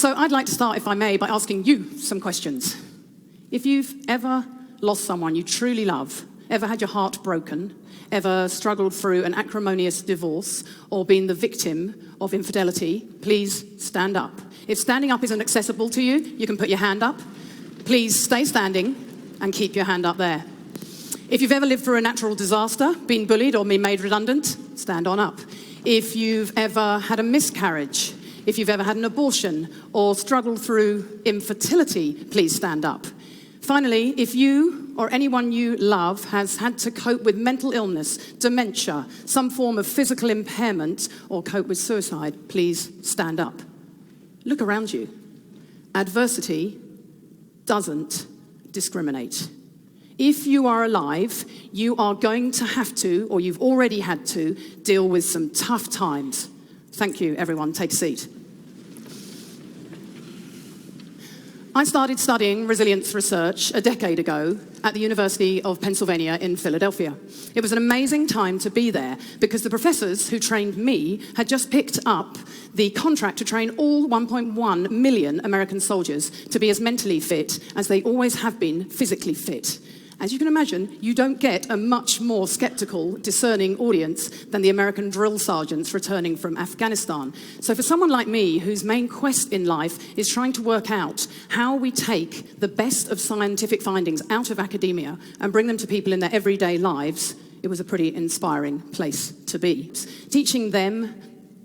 So I'd like to start, if I may, by asking you some questions. If you've ever lost someone you truly love, ever had your heart broken, ever struggled through an acrimonious divorce, or been the victim of infidelity, please stand up. If standing up isn't accessible to you, you can put your hand up. Please stay standing and keep your hand up there. If you've ever lived through a natural disaster, been bullied or been made redundant, stand on up. If you've ever had a miscarriage, if you've ever had an abortion or struggled through infertility, please stand up. Finally, if you or anyone you love has had to cope with mental illness, dementia, some form of physical impairment, or cope with suicide, please stand up. Look around you. Adversity doesn't discriminate. If you are alive, you are going to have to, or you've already had to, deal with some tough times. Thank you, everyone. Take a seat. I started studying resilience research a decade ago at the University of Pennsylvania in Philadelphia. It was an amazing time to be there because the professors who trained me had just picked up the contract to train all 1.1 million American soldiers to be as mentally fit as they always have been physically fit. As you can imagine, you don't get a much more skeptical, discerning audience than the American drill sergeants returning from Afghanistan. So for someone like me, whose main quest in life is trying to work out how we take the best of scientific findings out of academia and bring them to people in their everyday lives, it was a pretty inspiring place to be. Teaching them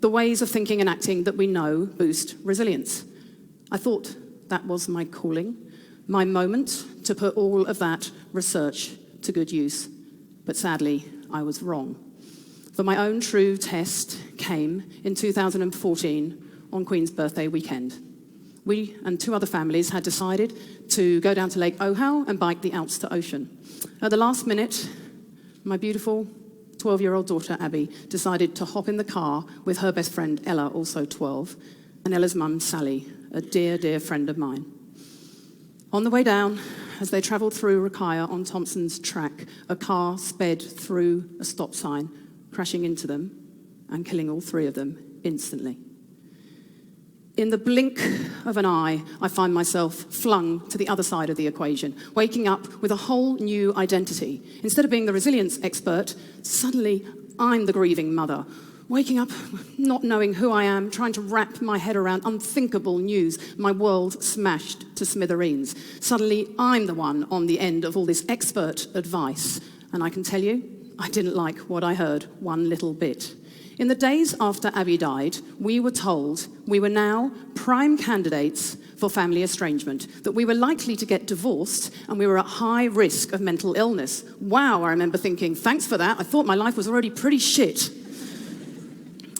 the ways of thinking and acting that we know boost resilience. I thought that was my calling. My moment to put all of that research to good use. But sadly, I was wrong. For my own true test came in 2014 on Queen's birthday weekend. We and two other families had decided to go down to Lake Ohau and bike the Alps to Ocean. At the last minute, my beautiful 12-year-old daughter, Abby, decided to hop in the car with her best friend, Ella, also 12, and Ella's mum, Sally, a dear, dear friend of mine. On the way down, as they travelled through Rakaya on Thompson's track, a car sped through a stop sign, crashing into them and killing all three of them instantly. In the blink of an eye, I find myself flung to the other side of the equation, waking up with a whole new identity. Instead of being the resilience expert, suddenly I'm the grieving mother. Waking up, not knowing who I am, trying to wrap my head around unthinkable news, my world smashed to smithereens. Suddenly, I'm the one on the end of all this expert advice. And I can tell you, I didn't like what I heard one little bit. In the days after Abby died, we were told we were now prime candidates for family estrangement, that we were likely to get divorced and we were at high risk of mental illness. Wow, I remember thinking, thanks for that. I thought my life was already pretty shit.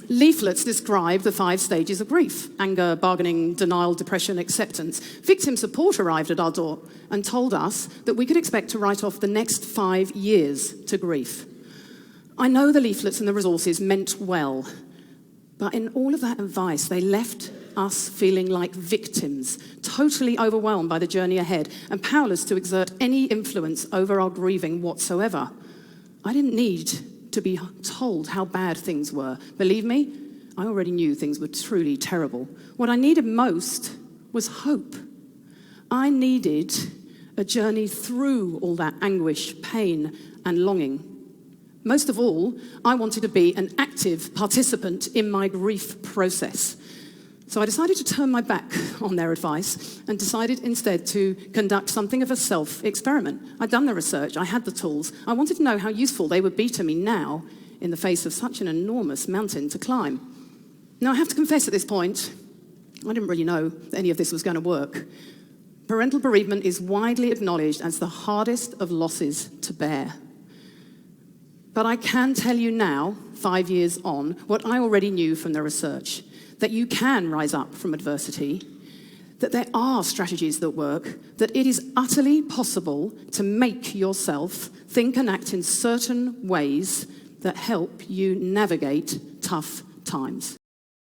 Leaflets describe the 5 stages of grief: anger, bargaining, denial, depression, acceptance. Victim support arrived at our door and told us that we could expect to write off the next 5 years to grief. I know the leaflets and the resources meant well, but in all of that advice, they left us feeling like victims, totally overwhelmed by the journey ahead and powerless to exert any influence over our grieving whatsoever. I didn't need to be told how bad things were. Believe me, I already knew things were truly terrible. What I needed most was hope. I needed a journey through all that anguish, pain, and longing. Most of all, I wanted to be an active participant in my grief process. So I decided to turn my back on their advice and decided instead to conduct something of a self-experiment. I'd done the research, I had the tools. I wanted to know how useful they would be to me now in the face of such an enormous mountain to climb. Now, I have to confess at this point, I didn't really know that any of this was going to work. Parental bereavement is widely acknowledged as the hardest of losses to bear. But I can tell you now, 5 years on, what I already knew from the research: that you can rise up from adversity, that there are strategies that work, that it is utterly possible to make yourself think and act in certain ways that help you navigate tough times.